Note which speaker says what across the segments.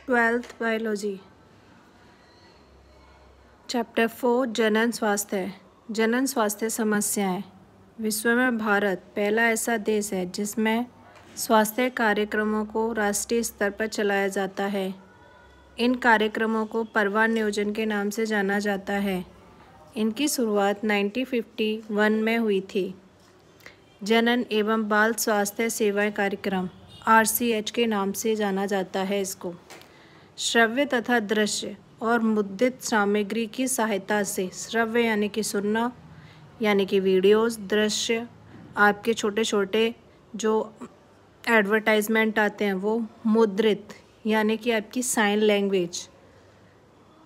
Speaker 1: 12th biology. Chapter 4 जनन स्वास्थ्य। जनन स्वास्थ्य समस्याएं। विश्व में भारत पहला ऐसा देश है जिसमें स्वास्थ्य कार्यक्रमों को राष्ट्रीय स्तर पर चलाया जाता है। इन कार्यक्रमों को परिवार नियोजन के नाम से जाना जाता है। इनकी शुरुआत 1951 में हुई थी। जनन एवं बाल स्वास्थ्य सेवाएं कार्यक्रम RCH के नाम से जाना जाता है इसको। श्रव्य तथा दृश्य और मुद्रित सामग्री की सहायता से, श्रव्य यानी कि सुनना यानी कि वीडियोस, दृश्य आपके छोटे छोटे जो एडवर्टाइजमेंट आते हैं वो, मुद्रित यानी कि आपकी साइन लैंग्वेज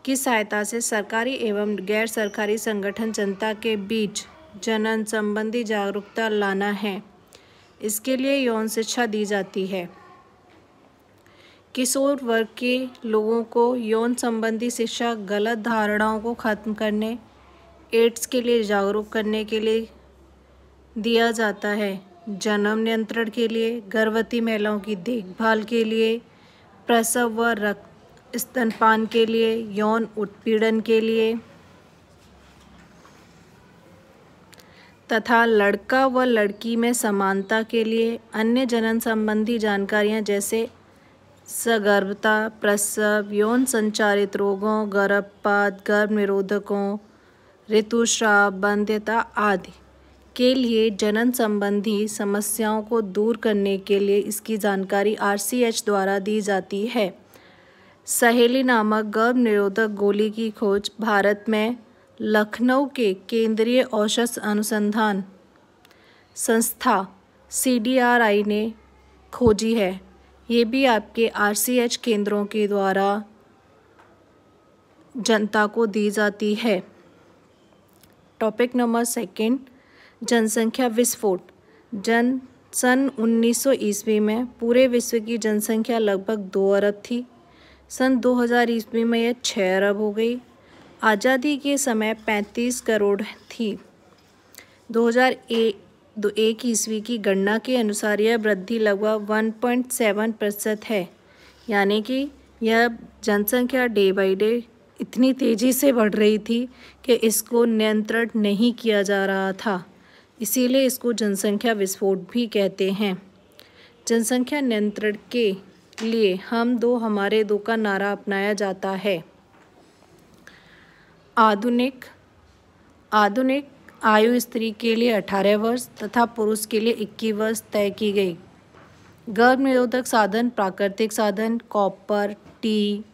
Speaker 1: की सहायता से सरकारी एवं गैर सरकारी संगठन जनता के बीच जनन संबंधी जागरूकता लाना है। इसके लिए यौन शिक्षा दी जाती है। किशोर वर्ग के लोगों को यौन संबंधी शिक्षा, गलत धारणाओं को खत्म करने, एड्स के लिए जागरूक करने के लिए दिया जाता है। जन्म नियंत्रण के लिए, गर्भवती महिलाओं की देखभाल के लिए, प्रसव व रक्त स्तनपान के लिए, यौन उत्पीड़न के लिए तथा लड़का व लड़की में समानता के लिए अन्य जनन संबंधी जानकारियां जैसे सगर्भता, प्रसव, यौन संचारित रोगों, गर्भपात, गर्भ निरोधकों, ऋतुस्राव, बाध्यता आदि के लिए जनन संबंधी समस्याओं को दूर करने के लिए इसकी जानकारी RCH द्वारा दी जाती है। सहेली नामक गर्भ निरोधक गोली की खोज भारत में लखनऊ के केंद्रीय औषध अनुसंधान संस्था CDRI ने खोजी है। ये भी आपके RCH केंद्रों के द्वारा जनता को दी जाती है। टॉपिक नंबर 2, जनसंख्या विस्फोट। सन 1900 ईस्वी में पूरे विश्व की जनसंख्या लगभग 2 अरब थी। सन 2000 ईस्वी में यह 6 अरब हो गई। आज़ादी के समय 35 करोड़ थी। 2001 ईस्वी की गणना के अनुसार यह वृद्धि लगभग 1.7% है। यानी कि यह जनसंख्या डे बाई डे इतनी तेज़ी से बढ़ रही थी कि इसको नियंत्रण नहीं किया जा रहा था। इसीलिए इसको जनसंख्या विस्फोट भी कहते हैं। जनसंख्या नियंत्रण के लिए हमारे दो का नारा अपनाया जाता है। आधुनिक आयु स्त्री के लिए 18 वर्ष तथा पुरुष के लिए 21 वर्ष तय की गई। गर्भ निरोधक साधन, प्राकृतिक साधन, कॉपर, टी,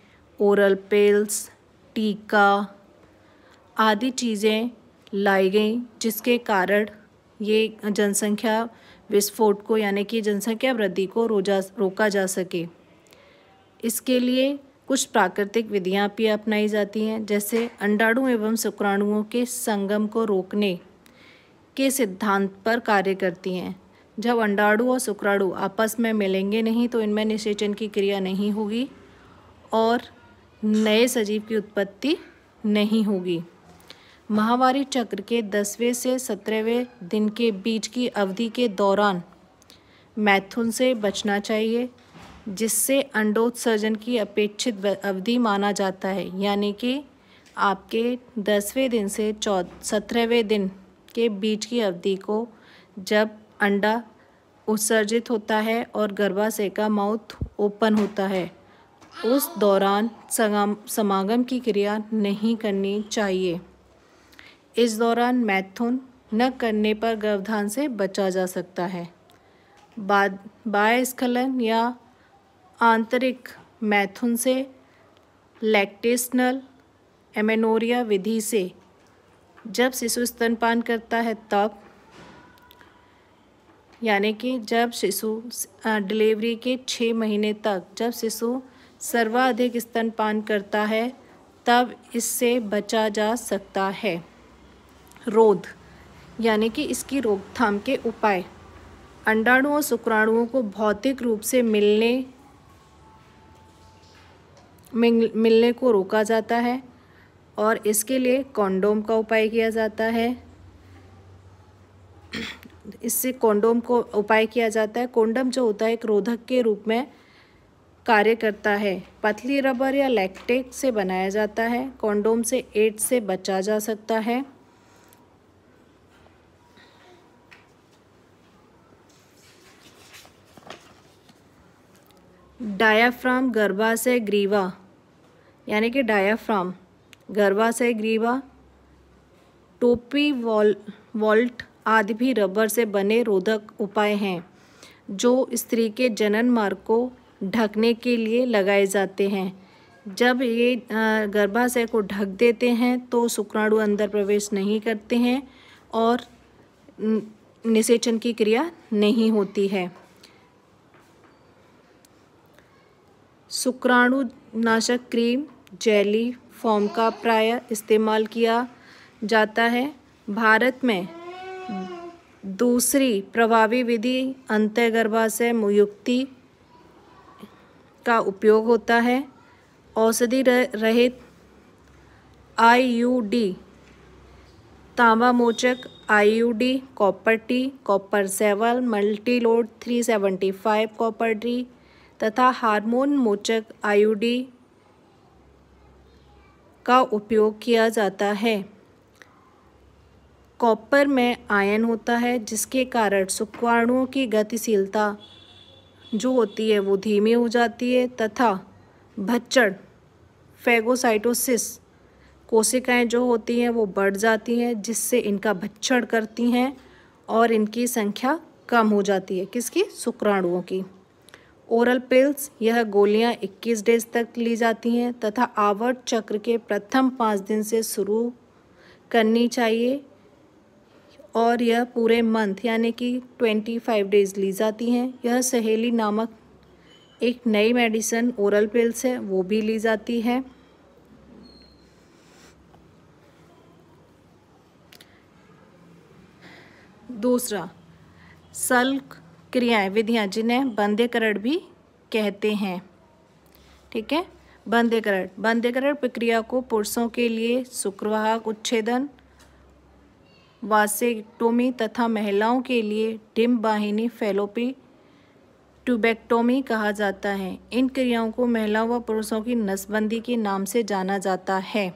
Speaker 1: ओरल पिल्स, टीका आदि चीज़ें लाई गई, जिसके कारण ये जनसंख्या विस्फोट को यानी कि जनसंख्या वृद्धि को रोका जा सके। इसके लिए कुछ प्राकृतिक विधियां भी अपनाई जाती हैं, जैसे अंडाणु एवं शुक्राणुओं के संगम को रोकने के सिद्धांत पर कार्य करती हैं। जब अंडाणु और शुक्राणु आपस में मिलेंगे नहीं तो इनमें निषेचन की क्रिया नहीं होगी और नए सजीव की उत्पत्ति नहीं होगी। माहवारी चक्र के 10वें से 17वें दिन के बीच की अवधि के दौरान मैथुन से बचना चाहिए, जिससे अंडोत्सर्जन की अपेक्षित अवधि माना जाता है। यानी कि आपके 10वें दिन से 17वें दिन के बीच की अवधि को जब अंडा उत्सर्जित होता है और गर्भाशय का माउथ ओपन होता है, उस दौरान समागम की क्रिया नहीं करनी चाहिए। इस दौरान मैथुन न करने पर गर्भाधान से बचा जा सकता है। बाह्य स्खलन या आंतरिक मैथुन से लैक्टेशनल एमेनोरिया विधि से जब शिशु स्तनपान करता है तब, यानी कि जब शिशु डिलीवरी के 6 महीने तक जब शिशु सर्वाधिक स्तनपान करता है तब इससे बचा जा सकता है। रोध यानी कि इसकी रोकथाम के उपाय। अंडाणु और शुक्राणुओं को भौतिक रूप से मिलने को रोका जाता है और इसके लिए कॉन्डोम का उपाय किया जाता है। इससे कॉन्डोम को उपाय किया जाता है। कॉन्डोम जो होता है एक रोधक के रूप में कार्य करता है। पतली रबर या लैक्टेट से बनाया जाता है। कॉन्डोम से एड्स से बचा जा सकता है। डायाफ्राम गर्भाशय ग्रीवा यानी कि डायाफ्राम गर्भाशय ग्रीवा, टोपी, वॉल्ट आदि भी रबर से बने रोधक उपाय हैं जो स्त्री के जनन मार्ग को ढकने के लिए लगाए जाते हैं। जब ये गर्भाशय को ढक देते हैं तो शुक्राणु अंदर प्रवेश नहीं करते हैं और निषेचन की क्रिया नहीं होती है। शुक्राणु नाशक क्रीम, जेली फॉर्म का प्रायः इस्तेमाल किया जाता है। भारत में दूसरी प्रभावी विधि अंतःगर्भाशय युक्ति का उपयोग होता है। औषधि रहित IUD, तांबा मोचक IUD, copper T, copper 7, Multiload 375 copper T तथा हार्मोन मोचक IUD का उपयोग किया जाता है। कॉपर में आयन होता है जिसके कारण शुक्राणुओं की गतिशीलता जो होती है वो धीमी हो जाती है तथा भच्चड़ फैगोसाइटोसिस कोशिकाएं जो होती हैं वो बढ़ जाती हैं जिससे इनका भच्चड़ करती हैं और इनकी संख्या कम हो जाती है। किसकी? शुक्राणुओं की। ओरल पिल्स, यह गोलियां 21 डेज तक ली जाती हैं तथा आवर्त चक्र के प्रथम 5 दिन से शुरू करनी चाहिए और यह पूरे मंथ यानी कि 25 डेज ली जाती हैं। यह सहेली नामक एक नई मेडिसिन ओरल पिल्स है, वो भी ली जाती है। दूसरा, शल्क क्रियाएं विधियां जिन्हें बंध्यकरण भी कहते हैं। ठीक है, बंध्यकरण प्रक्रिया को पुरुषों के लिए शुक्रवाहक उच्छेदन, वासेक्टोमी तथा महिलाओं के लिए डिम्ब वाहिनी फैलोपी ट्यूबेक्टोमी कहा जाता है। इन क्रियाओं को महिलाओं व पुरुषों की नसबंदी के नाम से जाना जाता है।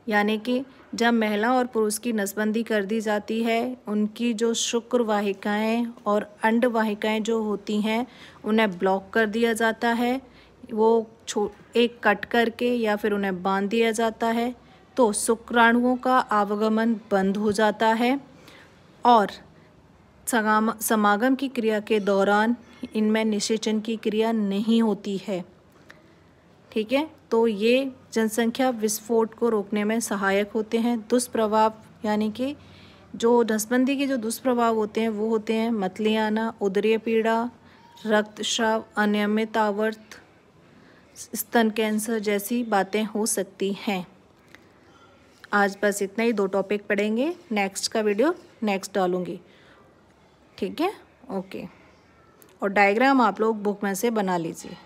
Speaker 1: यानी कि जब महिला और पुरुष की नसबंदी कर दी जाती है, उनकी जो शुक्र वाहिकाएँ और अंड वाहिकाएँ जो होती हैं उन्हें ब्लॉक कर दिया जाता है। वो एक कट करके या फिर उन्हें बांध दिया जाता है तो शुक्राणुओं का आवागमन बंद हो जाता है और समागम की क्रिया के दौरान इनमें निषेचन की क्रिया नहीं होती है। ठीक है, तो ये जनसंख्या विस्फोट को रोकने में सहायक होते हैं। दुष्प्रभाव यानी कि जो नसबंदी के जो दुष्प्रभाव होते हैं वो होते हैं मतली आना, उदरीय पीड़ा, रक्तस्राव, अनियमित आवर्त, स्तन कैंसर जैसी बातें हो सकती हैं। आज बस इतना ही, 2 टॉपिक पढ़ेंगे। नेक्स्ट का वीडियो नेक्स्ट डालूंगी। ठीक है, ओके। और डायग्राम आप लोग बुक में से बना लीजिए।